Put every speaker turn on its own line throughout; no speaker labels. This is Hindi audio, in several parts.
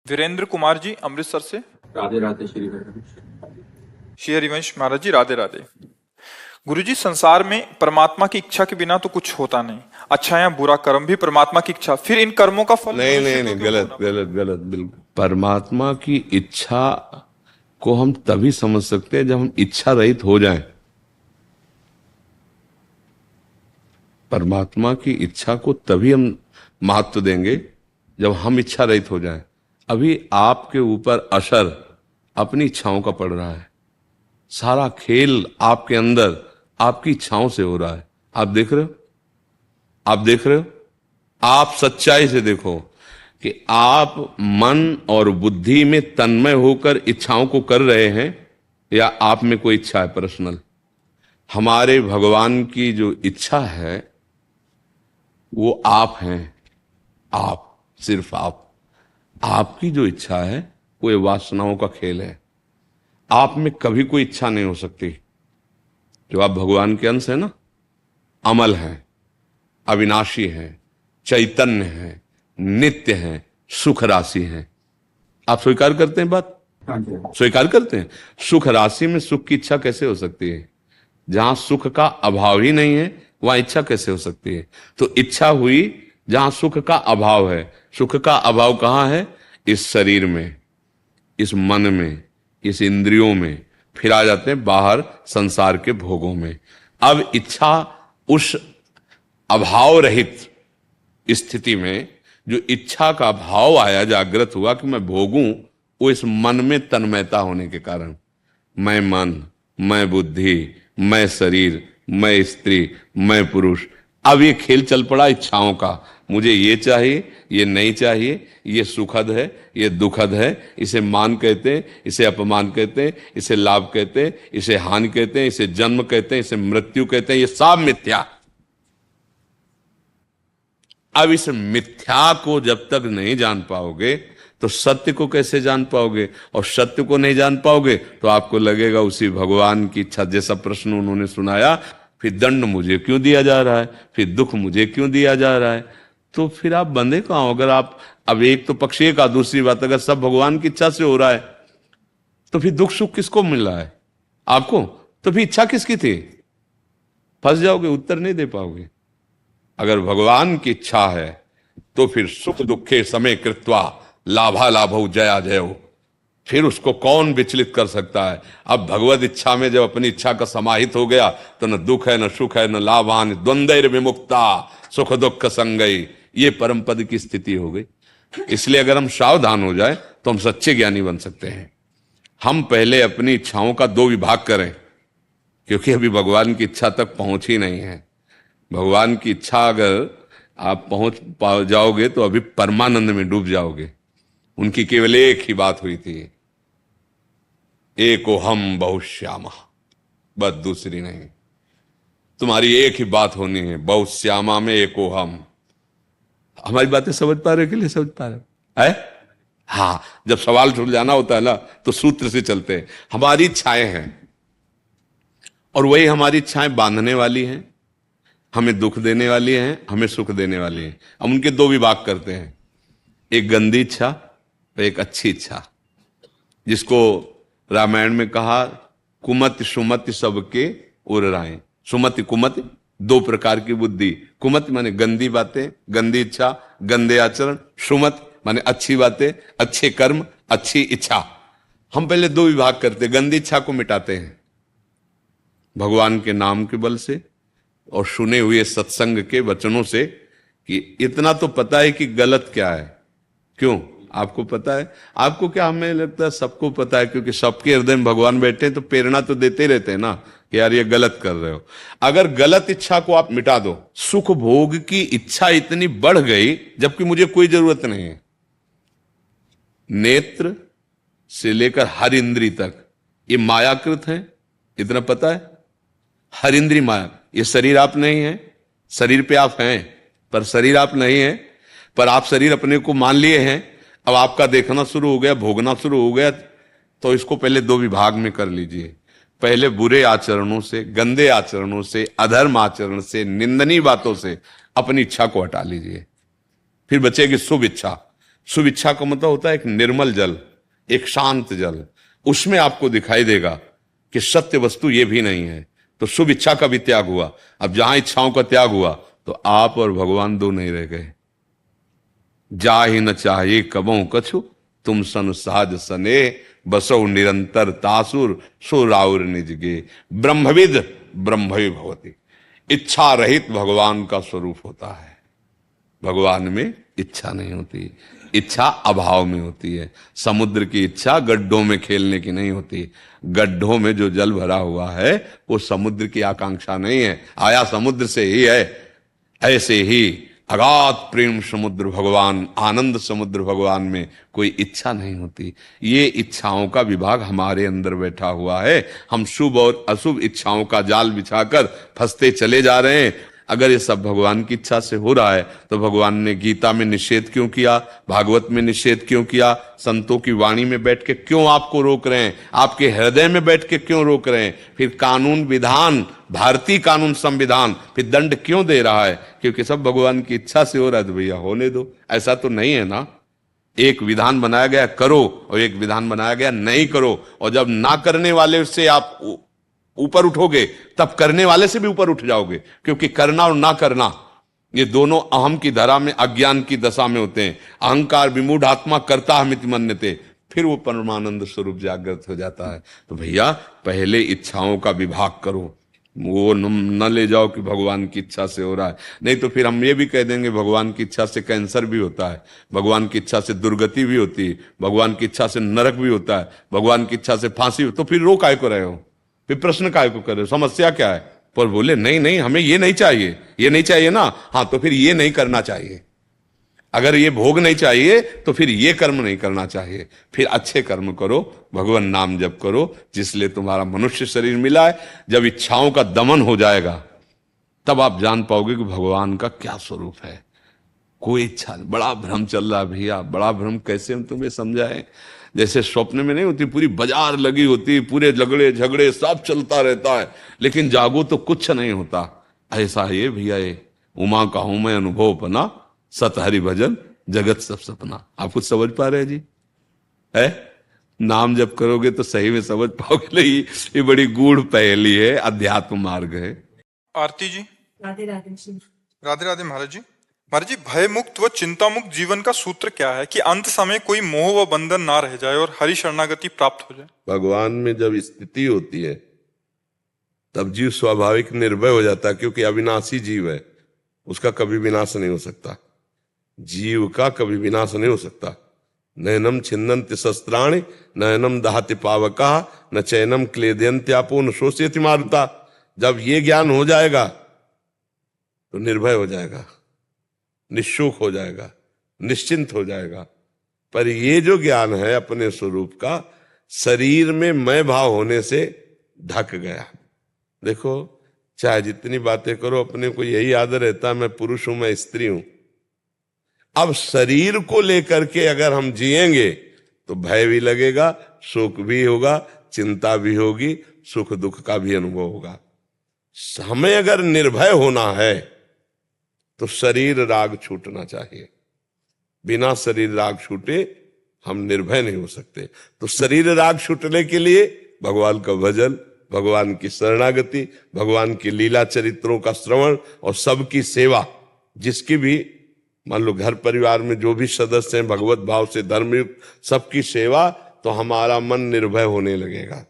वीरेंद्र कुमार जी अमृतसर से।
राधे राधे श्री हरिवंश।
श्री हरिवंश महाराज जी राधे राधे। गुरुजी, संसार में परमात्मा की इच्छा के बिना तो कुछ होता नहीं। अच्छा या बुरा कर्म भी परमात्मा की इच्छा, फिर इन कर्मों का फल
नहीं
मनुष्य
नहीं
को
नहीं,
क्यों
गलत
भोगना
गलत गलत, बिल्कुल। परमात्मा की इच्छा को हम तभी समझ सकते हैं जब हम इच्छा रहित हो जाएं। परमात्मा की इच्छा को तभी हम महत्व देंगे जब हम इच्छा रहित हो जाएं। अभी आपके ऊपर असर अपनी इच्छाओं का पड़ रहा है। सारा खेल आपके अंदर आपकी इच्छाओं से हो रहा है। आप देख रहे हो, आप देख रहे हो। आप सच्चाई से देखो कि आप मन और बुद्धि में तन्मय होकर इच्छाओं को कर रहे हैं या आप में कोई इच्छा है पर्सनल। हमारे भगवान की जो इच्छा है वो आप हैं। आप, सिर्फ आप। आपकी जो इच्छा है वो ये वासनाओं का खेल है। आप में कभी कोई इच्छा नहीं हो सकती। जो आप भगवान के अंश है ना, अमल है, अविनाशी है, चैतन्य है, नित्य है, सुख राशि है। आप स्वीकार करते हैं बात?
हाँ जी।
स्वीकार करते हैं। सुख राशि में सुख की इच्छा कैसे हो सकती है? जहां सुख का अभाव ही नहीं है वहां इच्छा कैसे हो सकती है? तो इच्छा हुई जहां सुख का अभाव है। सुख का अभाव कहां है? इस शरीर में, इस मन में, इस इंद्रियों में। फिर आ जाते हैं बाहर संसार के भोगों में। अब इच्छा उस अभाव रहित स्थिति में, जो इच्छा का भाव आया, जागृत हुआ कि मैं भोगूं, वो इस मन में तन्मयता होने के कारण, मैं मन, मैं बुद्धि, मैं शरीर, मैं स्त्री, मैं पुरुष। अब ये खेल चल पड़ा इच्छाओं का। मुझे ये चाहिए, ये नहीं चाहिए, ये सुखद है, ये दुखद है, इसे मान कहते हैं, इसे अपमान कहते हैं, इसे लाभ कहते हैं, इसे हानि कहते हैं, इसे जन्म कहते हैं, इसे मृत्यु कहते हैं। ये सब मिथ्या। अब इस मिथ्या को जब तक नहीं जान पाओगे तो सत्य को कैसे जान पाओगे? और सत्य को नहीं जान पाओगे तो आपको लगेगा उसी भगवान की इच्छा। जैसा प्रश्न उन्होंने सुनाया, फिर दंड मुझे क्यों दिया जा रहा है, फिर दुख मुझे क्यों दिया जा रहा है? तो फिर आप बंधे कहां हो? अगर आप, अब एक तो पक्ष एक, दूसरी बात, अगर सब भगवान की इच्छा से हो रहा है तो फिर दुख सुख किसको मिल रहा है? आपको। तो फिर इच्छा किसकी थी? फंस जाओगे, उत्तर नहीं दे पाओगे। अगर भगवान की इच्छा है तो फिर सुख दुखे समय कृत्वा लाभा लाभो जया जयो। फिर उसको कौन विचलित कर सकता है? अब भगवत इच्छा में जब अपनी इच्छा का समाहित हो गया तो न दुख है, न सुख है, न लाभान, द्वंद्वैर विमुक्ता सुख दुख संगई। ये परम पद की स्थिति हो गई। इसलिए अगर हम सावधान हो जाए तो हम सच्चे ज्ञानी बन सकते हैं। हम पहले अपनी इच्छाओं का दो विभाग करें, क्योंकि अभी भगवान की इच्छा तक पहुंच ही नहीं है। भगवान की इच्छा अगर आप पहुंच जाओगे तो अभी परमानंद में डूब जाओगे। उनकी केवल एक ही बात हुई थी, एको हम बहुश्यामा, बस दूसरी नहीं। तुम्हारी एक ही बात होनी है, बहुश्यामा में एको हम। हमारी बातें समझ पा रहे? के लिए समझ पा रहे है? हाँ, जब सवाल छूट जाना होता है ना तो सूत्र से चलते हैं। हमारी इच्छाएं हैं और वही हमारी इच्छाएं बांधने वाली हैं, हमें दुख देने वाली हैं, हमें सुख देने वाली हैं। हम उनके दो विभाग करते हैं, एक गंदी इच्छा और एक अच्छी इच्छा, जिसको रामायण में कहा कुमति सुमति सबके उर राय। सुमति कुमति दो प्रकार की बुद्धि। कुमति माने गंदी बातें, गंदी इच्छा, गंदे आचरण। सुमति माने अच्छी बातें, अच्छे कर्म, अच्छी इच्छा। हम पहले दो विभाग करते, गंदी इच्छा को मिटाते हैं भगवान के नाम के बल से और सुने हुए सत्संग के वचनों से, कि इतना तो पता है कि गलत क्या है। क्यों? आपको पता है? आपको क्या? हमें लगता है सबको पता है, क्योंकि सबके हृदय में भगवान बैठे हैं तो प्रेरणा तो देते रहते हैं ना कि यार ये गलत कर रहे हो। अगर गलत इच्छा को आप मिटा दो, सुख भोग की इच्छा इतनी बढ़ गई जबकि मुझे कोई जरूरत नहीं है। नेत्र से लेकर हर इंद्री तक ये मायाकृत है, इतना पता है। हर इंद्री माया। ये शरीर आप नहीं है, शरीर पे आप हैं पर शरीर आप नहीं है। पर आप शरीर अपने को मान लिए हैं। अब आपका देखना शुरू हो गया, भोगना शुरू हो गया, तो इसको पहले दो विभाग में कर लीजिए। पहले बुरे आचरणों से, गंदे आचरणों से, अधर्म आचरण से, निंदनीय बातों से अपनी इच्छा को हटा लीजिए। फिर बचेगी शुभ इच्छा। शुभ इच्छा का मतलब होता है एक निर्मल जल, एक शांत जल, उसमें आपको दिखाई देगा कि सत्य वस्तु ये भी नहीं है। तो शुभ इच्छा का भी त्याग हुआ। अब जहां इच्छाओं का त्याग हुआ तो आप और भगवान दो नहीं रह गए। जा ही न चाहिए कबों कछु, तुम सन साज सने, बसो निरंतर तासुर, सो राउर निजगे। ब्रह्मविद ब्रह्मवि भवति। इच्छा रहित भगवान का स्वरूप होता है। भगवान में इच्छा नहीं होती, इच्छा अभाव में होती है। समुद्र की इच्छा गड्ढों में खेलने की नहीं होती। गड्ढों में जो जल भरा हुआ है वो समुद्र की आकांक्षा नहीं है, आया समुद्र से ही है। ऐसे ही अगाध प्रेम समुद्र भगवान, आनंद समुद्र भगवान में कोई इच्छा नहीं होती। ये इच्छाओं का विभाग हमारे अंदर बैठा हुआ है। हम शुभ और अशुभ इच्छाओं का जाल बिछाकर फंसते चले जा रहे हैं। अगर ये सब भगवान की इच्छा से हो रहा है तो भगवान ने गीता में निषेध क्यों किया, भागवत में निषेध क्यों किया, संतों की वाणी में बैठ के क्यों आपको रोक रहे हैं, आपके हृदय में बैठ के क्यों रोक रहे हैं? फिर कानून विधान, भारतीय कानून संविधान फिर दंड क्यों दे रहा है? क्योंकि सब भगवान की इच्छा से हो रहा है तो भैया होने दो। ऐसा तो नहीं है ना, एक विधान बनाया गया करो और एक विधान बनाया गया नहीं करो। और जब ना करने वाले से आप ऊपर उठोगे तब करने वाले से भी ऊपर उठ जाओगे। क्योंकि करना और ना करना ये दोनों अहम की धरा में, अज्ञान की दशा में होते हैं। अहंकार विमूढ़ आत्मा करता हमिति मन्यते, फिर वो परमानंद स्वरूप जागृत हो जाता है। तो भैया पहले इच्छाओं का विभाग करो, वो न ले जाओ कि भगवान की इच्छा से हो रहा है। नहीं तो फिर हम ये भी कह देंगे भगवान की इच्छा से कैंसर भी होता है, भगवान की इच्छा से दुर्गति भी होती है, भगवान की इच्छा से नरक भी होता है, भगवान की इच्छा से फांसी। तो फिर रो काय को रहे हो, फिर प्रश्न काय को कर रहे हो, समस्या क्या है? पर बोले नहीं नहीं हमें ये नहीं चाहिए, ये नहीं चाहिए ना, हाँ तो फिर ये नहीं करना चाहिए। अगर ये भोग नहीं चाहिए तो फिर ये कर्म नहीं करना चाहिए। फिर अच्छे कर्म करो, भगवान नाम जप करो, जिसलिए तुम्हारा मनुष्य शरीर मिला है। जब इच्छाओं का दमन हो जाएगा तब आप जान पाओगे कि भगवान का क्या स्वरूप है। कोई इच्छा, बड़ा भ्रम चल रहा भैया, बड़ा भ्रम कैसे हम तुम्हें समझाएं। जैसे स्वप्न में नहीं होती, पूरी बाजार लगी होती, पूरे लगड़े झगड़े सब चलता रहता है, लेकिन जागो तो कुछ नहीं होता। ऐसा ये भैया ये उमा का हूं मैं अनुभव अपना, सत हरि भजन जगत सब सपना। आप कुछ समझ पा रहे हैं जी? है नाम जब करोगे तो सही में समझ पाओगे। नहीं ये बड़ी गूढ़ पहेली है, अध्यात्म मार्ग है।
आरती जी।
राधे राधे श्री।
राधे राधे महाराज जी। महाराज जी, भय मुक्त व चिंता मुक्त जीवन का सूत्र क्या है कि अंत समय कोई मोह व बंधन ना रह जाए और हरि शरणागति प्राप्त हो जाए?
भगवान में जब स्थिति होती है तब जीव स्वाभाविक निर्भय हो जाता है, क्योंकि अविनाशी जीव है, उसका कभी विनाश नहीं हो सकता। जीव का कभी विनाश नहीं हो सकता। नयनम छिन्नन्ति शस्त्राणि, नयनम दहति पावका, न चैनम क्लेदयन्त्यापो न शोषयति मारुता। जब ये ज्ञान हो जाएगा तो निर्भय हो जाएगा, निःशुक हो जाएगा, निश्चिंत हो जाएगा। पर ये जो ज्ञान है अपने स्वरूप का, शरीर में मैं भाव होने से ढक गया। देखो चाहे जितनी बातें करो, अपने को यही याद रहता है मैं पुरुष हूं, मैं स्त्री हूं। अब शरीर को लेकर के अगर हम जिएंगे तो भय भी लगेगा, शोक भी होगा, चिंता भी होगी, सुख दुख का भी अनुभव होगा। हमें अगर निर्भय होना है तो शरीर राग छूटना चाहिए। बिना शरीर राग छूटे हम निर्भय नहीं हो सकते। तो शरीर राग छूटने के लिए भगवान का भजन, भगवान की शरणागति, भगवान की लीला चरित्रों का श्रवण और सबकी सेवा। जिसकी भी मान लो घर परिवार में जो भी सदस्य हैं भगवत भाव से धर्मयुक्त, सबकी सेवा, तो हमारा मन निर्भय होने लगेगा।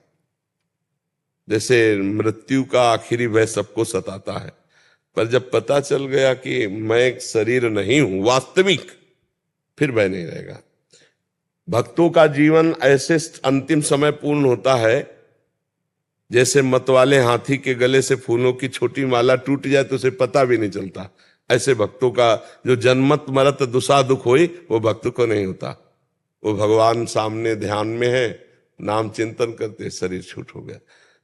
जैसे मृत्यु का आखिरी भय सबको सताता है, पर जब पता चल गया कि मैं एक शरीर नहीं हूं वास्तविक, फिर भय नहीं रहेगा। भक्तों का जीवन ऐसे अंतिम समय पूर्ण होता है जैसे मतवाले हाथी के गले से फूलों की छोटी माला टूट जाए तो उसे पता भी नहीं चलता। ऐसे भक्तों का जो जन्मत मरत दुसा दुख होई, वो भक्त को नहीं होता। वो भगवान सामने ध्यान में है, नाम चिंतन करते, शरीर छूट हो गया।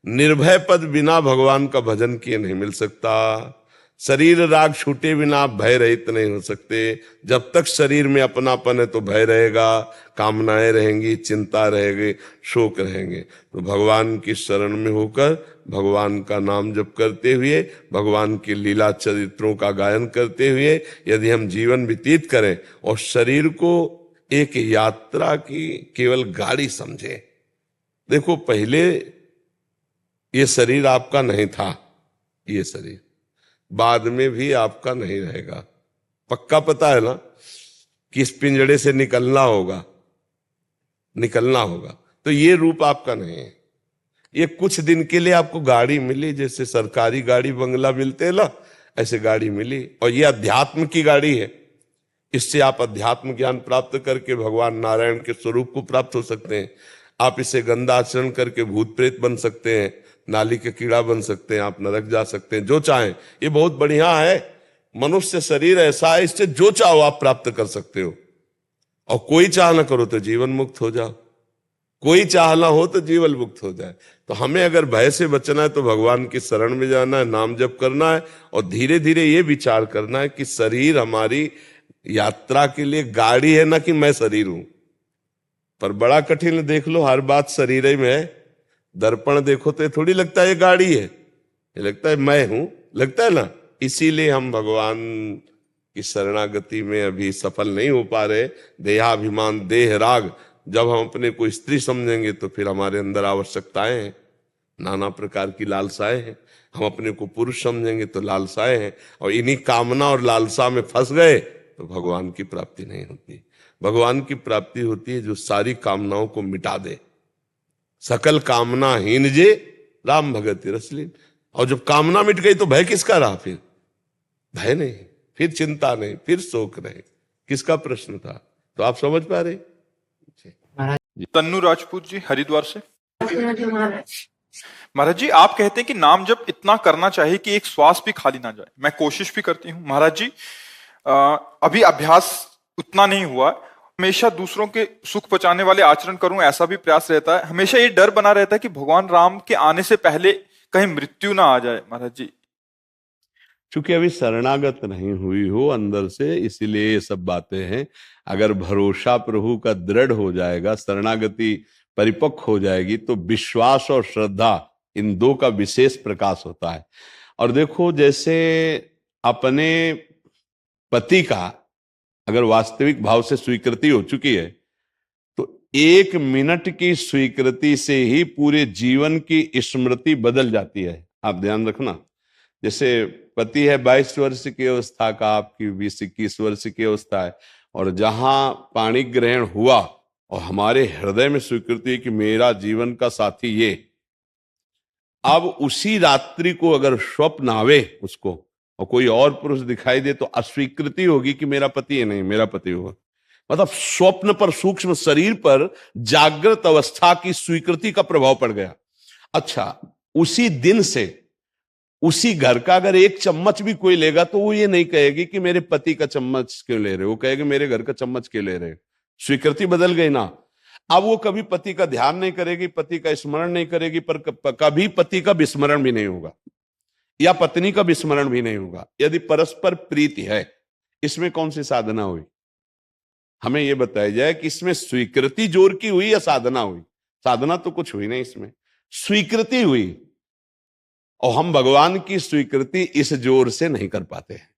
निर्भय पद बिना भगवान का भजन किए नहीं मिल सकता। शरीर राग छूटे बिना आप भय रहित नहीं हो सकते। जब तक शरीर में अपनापन है तो भय रहेगा, कामनाएं रहेंगी, चिंता रहेगी, शोक रहेंगे। तो भगवान की शरण में होकर भगवान का नाम जप करते हुए, भगवान की लीला चरित्रों का गायन करते हुए यदि हम जीवन व्यतीत करें और शरीर को एक यात्रा की केवल गाड़ी समझे। देखो, पहले ये शरीर आपका नहीं था, ये शरीर बाद में भी आपका नहीं रहेगा। पक्का पता है ना कि इस पिंजड़े से निकलना होगा, निकलना होगा। तो ये रूप आपका नहीं है। ये कुछ दिन के लिए आपको गाड़ी मिली, जैसे सरकारी गाड़ी बंगला मिलते हैं ना, ऐसे गाड़ी मिली। और ये अध्यात्म की गाड़ी है। इससे आप अध्यात्म ज्ञान प्राप्त करके भगवान नारायण के स्वरूप को प्राप्त हो सकते हैं। आप इससे गंदा आचरण करके भूत प्रेत बन सकते हैं, नाली के कीड़ा बन सकते हैं, आप नरक जा सकते हैं, जो चाहें। ये बहुत बढ़िया है। मनुष्य शरीर ऐसा है, इससे जो चाहो आप प्राप्त कर सकते हो। और कोई चाह ना करो तो जीवन मुक्त हो जाओ, कोई चाह ना हो तो जीवन मुक्त हो जाए। तो हमें अगर भय से बचना है तो भगवान की शरण में जाना है, नाम जप करना है, और धीरे धीरे ये विचार करना है कि शरीर हमारी यात्रा के लिए गाड़ी है, ना कि मैं शरीर हूं। पर बड़ा कठिन, देख लो, हर बात शरीर ही में है। दर्पण देखो तो थोड़ी लगता है ये गाड़ी है, ये लगता है मैं हूं, लगता है ना। इसीलिए हम भगवान की शरणागति में अभी सफल नहीं हो पा रहे। देहाभिमान, देह राग, जब हम अपने को स्त्री समझेंगे तो फिर हमारे अंदर आवश्यकताएं हैं, नाना प्रकार की लालसाएं हैं। हम अपने को पुरुष समझेंगे तो लालसाएं हैं, और इन्हीं कामना और लालसा में फंस गए तो भगवान की प्राप्ति नहीं होती। भगवान की प्राप्ति होती है जो सारी कामनाओं को मिटा दे। सकल कामना हीन जे राम भगति रसलीन। और जब कामना मिट गई तो भय किसका रहा? फिर भय नहीं, फिर चिंता नहीं, फिर शोक नहीं, किसका प्रश्न था? तो आप समझ पा रहे?
तन्नू राजपूत जी हरिद्वार से। महाराज जी, आप कहते हैं कि नाम जप इतना करना चाहिए कि एक श्वास भी खाली ना जाए। मैं कोशिश भी करती हूँ महाराज जी, अभी अभ्यास उतना नहीं हुआ। हमेशा दूसरों के सुख पहुंचाने वाले आचरण करूं, ऐसा भी प्रयास रहता है। हमेशा ये डर बना रहता है कि भगवान राम के आने से पहले कहीं मृत्यु ना आ जाए। महाराज जी,
चूंकि अभी शरणागत नहीं हुई हो अंदर से, इसीलिए ये सब बातें हैं। अगर भरोसा प्रभु का दृढ़ हो जाएगा, शरणागति परिपक्व हो जाएगी, तो विश्वास और श्रद्धा, इन दो का विशेष प्रकाश होता है। और देखो, जैसे अपने पति का अगर वास्तविक भाव से स्वीकृति हो चुकी है, तो 1 मिनट की स्वीकृति से ही पूरे जीवन की स्मृति बदल जाती है। आप ध्यान रखना। जैसे पति है 22 वर्ष की अवस्था का, आपकी 20-21 वर्ष की अवस्था है, और जहां पाणी ग्रहण हुआ और हमारे हृदय में स्वीकृति है कि मेरा जीवन का साथी ये, अब उसी रात्रि को अगर स्वप्न आवे उसको और कोई और पुरुष दिखाई दे, तो अस्वीकृति होगी कि मेरा पति है, नहीं मेरा पति होगा। मतलब स्वप्न पर, सूक्ष्म शरीर पर जागृत अवस्था की स्वीकृति का प्रभाव पड़ गया। अच्छा, उसी दिन से उसी घर का अगर 1 चम्मच भी कोई लेगा तो वो ये नहीं कहेगी कि मेरे पति का चम्मच क्यों ले रहे हो, वो कहेगी मेरे घर का चम्मच क्यों ले रहे हो। स्वीकृति बदल गई ना। अब वो कभी पति का ध्यान नहीं करेगी, पति का स्मरण नहीं करेगी, पर कभी पति का विस्मरण भी नहीं होगा या पत्नी का विस्मरण भी नहीं होगा। यदि परस्पर प्रीति है, इसमें कौन सी साधना हुई? हमें यह बताया जाए कि इसमें स्वीकृति जोर की हुई या साधना हुई? साधना तो कुछ हुई नहीं, इसमें स्वीकृति हुई। और हम भगवान की स्वीकृति इस जोर से नहीं कर पाते हैं,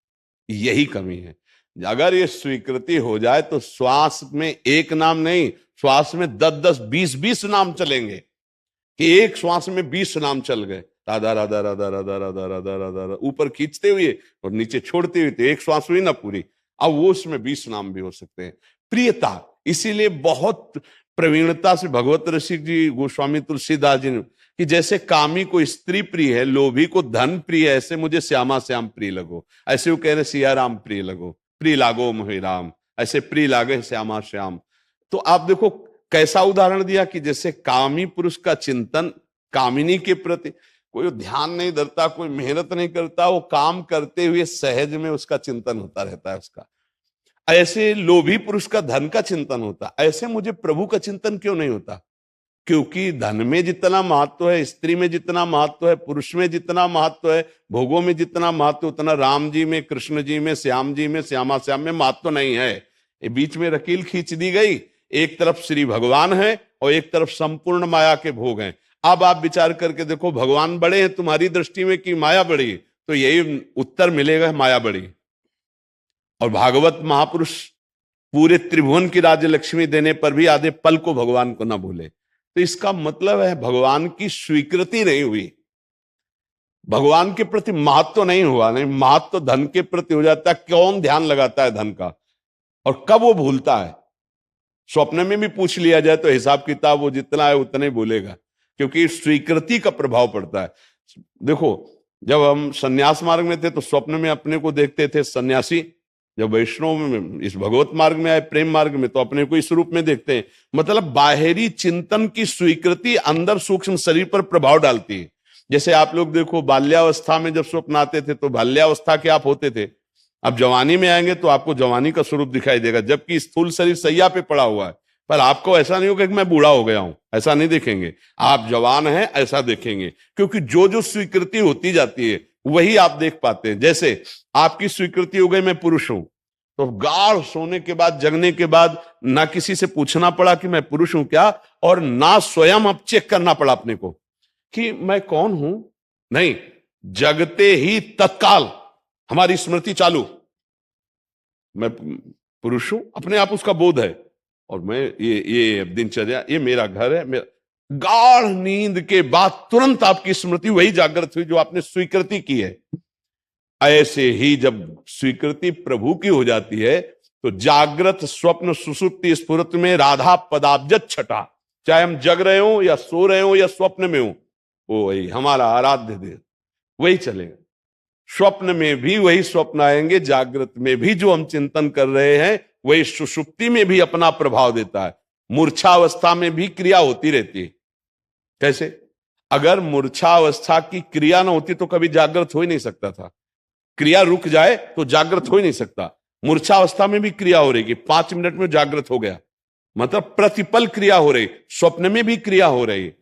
यही कमी है। अगर ये स्वीकृति हो जाए तो श्वास में 1 नाम नहीं, श्वास में 10-10, 20-20 नाम चलेंगे, कि एक श्वास में 20 नाम चल गए, राधा राधा राधा राधा राधा राधा राधा, ऊपर खींचते हुए और नीचे छोड़ते हुए, तो एक श्वास हुई ना पूरी। अब वो उसमें 20 नाम भी हो सकते हैं। प्रियता, इसीलिए बहुत प्रवीणता से भगवत ऋषि जी, गोस्वामी तुलसीदास जी ने, कि जैसे कामी को स्त्री प्रिय है, लोभी को धन प्रिय है, ऐसे मुझे श्यामा श्याम प्रिय लगो। ऐसे वो कह रहे सिया राम प्रिय लगो, प्रिय लागो मोहि राम, ऐसे प्रिय लागे श्यामा श्याम। तो आप देखो कैसा उदाहरण दिया कि जैसे कामी पुरुष का चिंतन कामिनी के प्रति, कोई ध्यान नहीं धरता, कोई मेहनत नहीं करता, वो काम करते हुए सहज में उसका चिंतन होता रहता है उसका। ऐसे लोभी पुरुष का धन का चिंतन होता, ऐसे मुझे प्रभु का चिंतन क्यों नहीं होता? क्योंकि धन में जितना महत्व है, स्त्री में जितना महत्व है, पुरुष में जितना महत्व है, भोगों में जितना महत्व, उतना राम जी में, कृष्ण जी में, श्याम जी में, श्यामा श्याम में महत्व नहीं है। ये बीच में रकील खींच दी गई। एक तरफ श्री भगवान है और एक तरफ संपूर्ण माया के भोग हैं। अब आप विचार करके देखो, भगवान बड़े हैं तुम्हारी दृष्टि में कि माया बड़ी? तो यही उत्तर मिलेगा, माया बड़ी। और भागवत महापुरुष पूरे त्रिभुवन की राज्य लक्ष्मी देने पर भी आधे पल को भगवान को ना भूले। तो इसका मतलब है भगवान की स्वीकृति नहीं हुई, भगवान के प्रति महत्व नहीं हुआ। नहीं, महत्व धन के प्रति हो जाता है। कौन ध्यान लगाता है धन का, और कब वो भूलता है? स्वप्न में भी पूछ लिया जाए तो हिसाब किताब वो जितना है उतना ही बोलेगा, क्योंकि स्वीकृति का प्रभाव पड़ता है। देखो, जब हम सन्यास मार्ग में थे तो स्वप्न में अपने को देखते थे सन्यासी, जब वैष्णव में इस भगवत मार्ग में आए, प्रेम मार्ग में, तो अपने को इस रूप में देखते हैं। मतलब बाहरी चिंतन की स्वीकृति अंदर सूक्ष्म शरीर पर प्रभाव डालती है। जैसे आप लोग देखो, बाल्यावस्था में जब स्वप्न आते थे तो बाल्यावस्था के आप होते थे, अब जवानी में आएंगे तो आपको जवानी का स्वरूप दिखाई देगा, जबकि स्थूल शरीर सैया पे पड़ा हुआ है। पर आपको ऐसा नहीं होगा कि मैं बूढ़ा हो गया हूं, ऐसा नहीं देखेंगे। आप जवान हैं ऐसा देखेंगे, क्योंकि जो जो स्वीकृति होती जाती है वही आप देख पाते हैं। जैसे आपकी स्वीकृति हो गई मैं पुरुष हूं, तो गाढ़ सोने के बाद, जगने के बाद ना किसी से पूछना पड़ा कि मैं पुरुष हूं क्या, और ना स्वयं अब चेक करना पड़ा अपने को कि मैं कौन हूं। नहीं, जगते ही तत्काल हमारी स्मृति चालू, मैं पुरुष हूं, अपने आप उसका बोध है, और मैं ये दिनचर्या, ये मेरा घर है, मेरा। गाढ़ नींद के बाद तुरंत आपकी स्मृति वही जागृत हुई जो आपने स्वीकृति की है। ऐसे ही जब स्वीकृति प्रभु की हो जाती है तो जागृत, स्वप्न, सुसुप्ति, स्फुरत में राधा पदाब्जत छटा, चाहे हम जग रहे हो या सो रहे हो या स्वप्न में हो, वो वही हमारा आराध्य देव, वही चलेगा। स्वप्न में भी वही स्वप्न आएंगे, जागृत में भी जो हम चिंतन कर रहे हैं वही सुषुप्ति में भी अपना प्रभाव देता है। मूर्छावस्था में भी क्रिया होती रहती है। कैसे? अगर मूर्छावस्था की क्रिया ना होती तो कभी जागृत हो ही नहीं सकता था। क्रिया रुक जाए तो जागृत हो ही नहीं सकता। मूर्छावस्था में भी क्रिया हो रही कि 5 मिनट में जागृत हो गया, मतलब प्रतिपल क्रिया हो रही। स्वप्न में भी क्रिया हो रही,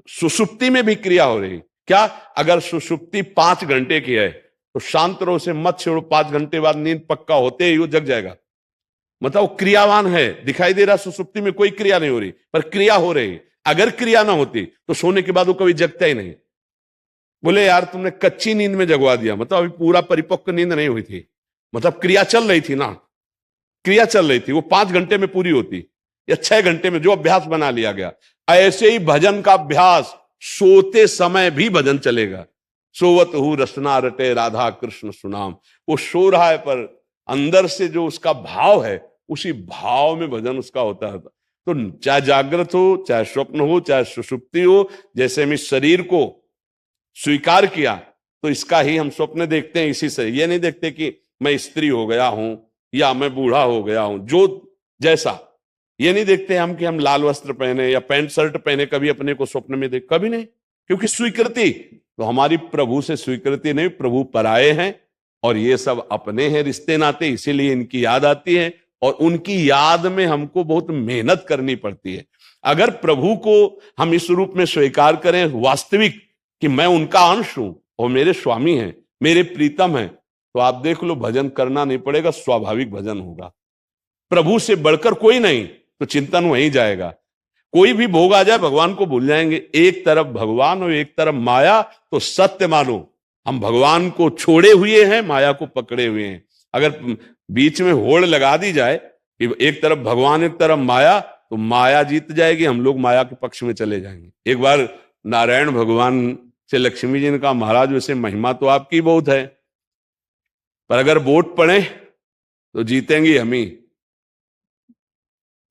सुषुप्ति में भी क्रिया हो रही। क्या? अगर सुषुप्ति 5 घंटे की है तो शांत रहो से मत छोड़ो, 5 घंटे बाद नींद पक्का होते ही वो जग जाएगा। मतलब वो क्रियावान है, दिखाई दे रहा सुषुप्ति में कोई क्रिया नहीं हो रही, पर क्रिया हो रही। अगर क्रिया ना होती तो सोने के बाद वो कभी जगता ही नहीं। बोले यार तुमने कच्ची नींद में जगवा दिया, मतलब अभी पूरा परिपक्व नींद नहीं हुई थी, मतलब क्रिया चल रही थी ना, क्रिया चल रही थी, वो 5 घंटे में पूरी होती या 6 घंटे में, जो अभ्यास बना लिया गया। ऐसे ही भजन का अभ्यास, सोते समय भी भजन चलेगा। सोवत हूं रसना रटे राधा कृष्ण सुनाम, वो सो रहा है पर अंदर से जो उसका भाव है, उसी भाव में भजन उसका होता है। तो चाहे जागृत हो, चाहे स्वप्न हो, चाहे सुषुप्ति हो, जैसे हम इस शरीर को स्वीकार किया तो इसका ही हम स्वप्न देखते हैं। इसी से ये नहीं देखते कि मैं स्त्री हो गया हूं या मैं बूढ़ा हो गया हूं, जो जैसा। ये नहीं देखते हम कि हम लाल वस्त्र पहने या पैंट शर्ट पहने, कभी अपने को स्वप्न में देख, कभी नहीं, क्योंकि स्वीकृति तो हमारी प्रभु से स्वीकृति नहीं, प्रभु पराये हैं और ये सब अपने हैं रिश्ते नाते, इसीलिए इनकी याद आती है और उनकी याद में हमको बहुत मेहनत करनी पड़ती है। अगर प्रभु को हम इस रूप में स्वीकार करें वास्तविक कि मैं उनका अंश हूं और मेरे स्वामी हैं, मेरे प्रीतम हैं, तो आप देख लो भजन करना नहीं पड़ेगा, स्वाभाविक भजन होगा। प्रभु से बढ़कर कोई नहीं तो चिंतन वहीं जाएगा। कोई भी भोग आ जाए भगवान को भूल जाएंगे। एक तरफ भगवान और एक तरफ माया, तो सत्य मानो हम भगवान को छोड़े हुए हैं, माया को पकड़े हुए हैं। अगर बीच में होड़ लगा दी जाए कि एक तरफ भगवान एक तरफ माया, तो माया जीत जाएगी, हम लोग माया के पक्ष में चले जाएंगे। एक बार नारायण भगवान से लक्ष्मी जी ने कहा, महाराज वैसे महिमा तो आपकी बहुत है, पर अगर वोट पड़े तो जीतेंगी हम ही,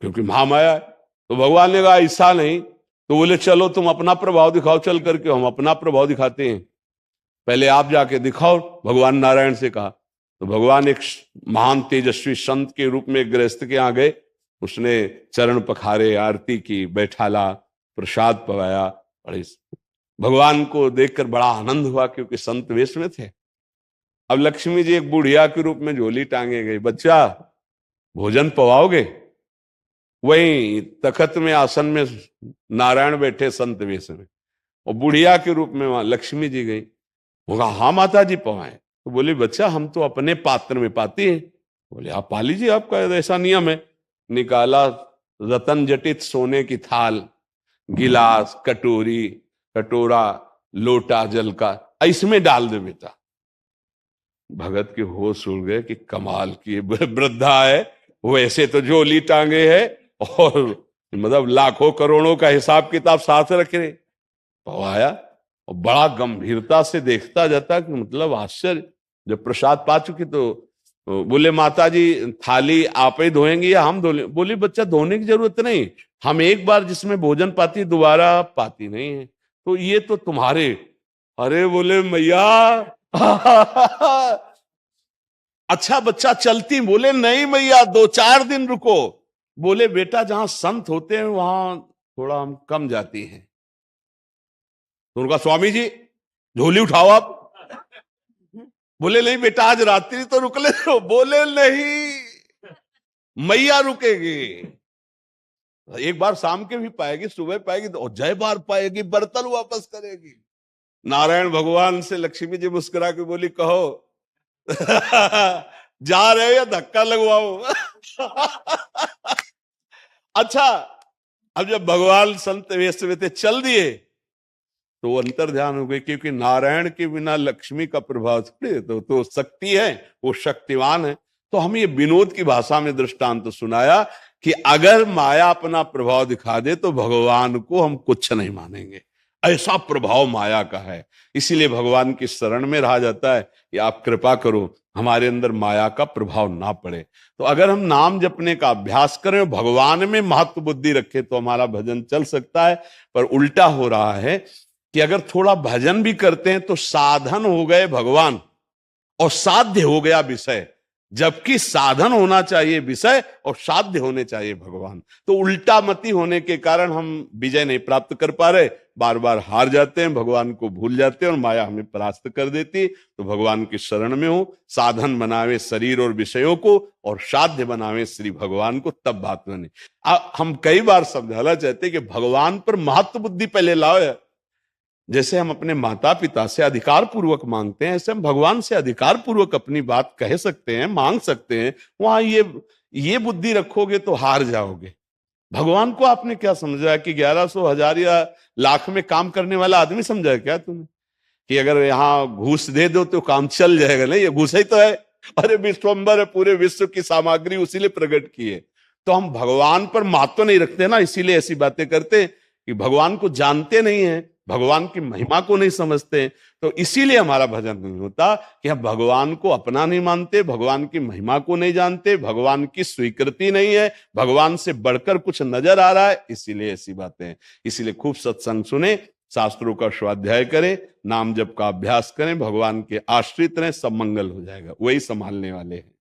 क्योंकि महामाया है। तो भगवान ने कहा ऐसा नहीं, तो बोले चलो तुम अपना प्रभाव दिखाओ चल करके। हम अपना प्रभाव दिखाते हैं, पहले आप जाके दिखाओ, भगवान नारायण से कहा। तो भगवान एक महान तेजस्वी संत के रूप में गृहस्थ के यहाँ गए, उसने चरण पखारे, आरती की, बैठाला, प्रसाद पवाया। बड़े भगवान को देखकर बड़ा आनंद हुआ, क्योंकि संत वेश में थे। अब लक्ष्मी जी एक बुढ़िया के रूप में झोली टांगे गई, बच्चा भोजन पवाओगे? वही तखत में आसन में नारायण बैठे संत वेश में, और बुढ़िया के रूप में वहां लक्ष्मी जी गई। वो कहा हाँ माता जी पवाएं। तो बोली बच्चा हम तो अपने पात्र में पाती हैं। बोले आप पा लीजिए, आपका ऐसा नियम है। निकाला रतन जटित सोने की थाल, गिलास, कटोरी, कटोरा, लोटा जल का, इसमें डाल दे बेटा। भगत के होश उड़ गए कि कमाल की वृद्धा है, वैसे तो झोली टांगे है और मतलब लाखों करोड़ों का हिसाब किताब साथ रख रहे। तो आया और बड़ा गंभीरता से देखता जाता कि मतलब आश्चर्य। जब प्रसाद पा चुकी तो बोले माता जी थाली आप ही धोएंगी या हम धो लें? बोली बच्चा धोने की जरूरत नहीं, हम एक बार जिसमें भोजन पाती दोबारा पाती नहीं है, तो ये तो तुम्हारे। अरे बोले मैया अच्छा बच्चा चलती? बोले नहीं मैया 2-4 दिन रुको। बोले बेटा जहां संत होते हैं वहां थोड़ा हम कम जाती हैं। तो उनका स्वामी जी झोली उठाओ आप। बोले नहीं बेटा आज रात्रि तो रुक ले दो। बोले नहीं मैया रुकेगी, एक बार शाम के भी पाएगी, सुबह पाएगी तो जय बार पाएगी, बर्तन वापस करेगी। नारायण भगवान से लक्ष्मी जी मुस्कुरा के बोली कहो जा रहे हो या धक्का लगवाओ? अच्छा अब जब भगवान संत वेश में थे चल दिए तो वो अंतर ध्यान हो गए, क्योंकि नारायण के बिना लक्ष्मी का प्रभाव थोड़े, तो शक्ति है, वो शक्तिवान है। तो हम ये विनोद की भाषा में दृष्टांत सुनाया कि अगर माया अपना प्रभाव दिखा दे तो भगवान को हम कुछ नहीं मानेंगे, ऐसा प्रभाव माया का है। इसीलिए भगवान की शरण में रहा जाता है कि आप कृपा करो हमारे अंदर माया का प्रभाव ना पड़े। तो अगर हम नाम जपने का अभ्यास करें, भगवान में महत्व बुद्धि रखें तो हमारा भजन चल सकता है। पर उल्टा हो रहा है कि अगर थोड़ा भजन भी करते हैं तो साधन हो गए भगवान और साध्य हो गया विषय, जबकि साधन होना चाहिए विषय और साध्य होने चाहिए भगवान। तो उल्टा मति होने के कारण हम विजय नहीं प्राप्त कर पा रहे, बार बार हार जाते हैं, भगवान को भूल जाते हैं और माया हमें परास्त कर देती। तो भगवान की शरण में हो, साधन बनावे शरीर और विषयों को और साध्य बनावे श्री भगवान को, तब बात बने। हम कई बार समझाना चाहते हैं कि भगवान पर महत्व बुद्धि पहले लाओ। जैसे हम अपने माता पिता से अधिकार पूर्वक मांगते हैं, ऐसे हम भगवान से अधिकार पूर्वक अपनी बात कह सकते हैं, मांग सकते हैं। वहां ये बुद्धि रखोगे तो हार जाओगे। भगवान को आपने क्या समझा कि 1100, 1000 या लाख में काम करने वाला आदमी समझा क्या तुम्हें कि अगर यहाँ घूस दे दो तो काम चल जाएगा? नहीं, ये घूस ही तो है। अरे विश्वम्बर है, पूरे विश्व की सामग्री उसी ने प्रकट की है। तो हम भगवान पर महत्व नहीं रखते ना, इसीलिए ऐसी बातें करते कि भगवान को जानते नहीं है, भगवान की महिमा को नहीं समझते। तो इसीलिए हमारा भजन नहीं होता कि हम भगवान को अपना नहीं मानते, भगवान की महिमा को नहीं जानते, भगवान की स्वीकृति नहीं है, भगवान से बढ़कर कुछ नजर आ रहा है, इसीलिए ऐसी बातें हैं। इसीलिए खूब सत्संग सुने, शास्त्रों का स्वाध्याय करें, नाम जप का अभ्यास करें, भगवान के आश्रित रहें, सब मंगल हो जाएगा, वही संभालने वाले हैं।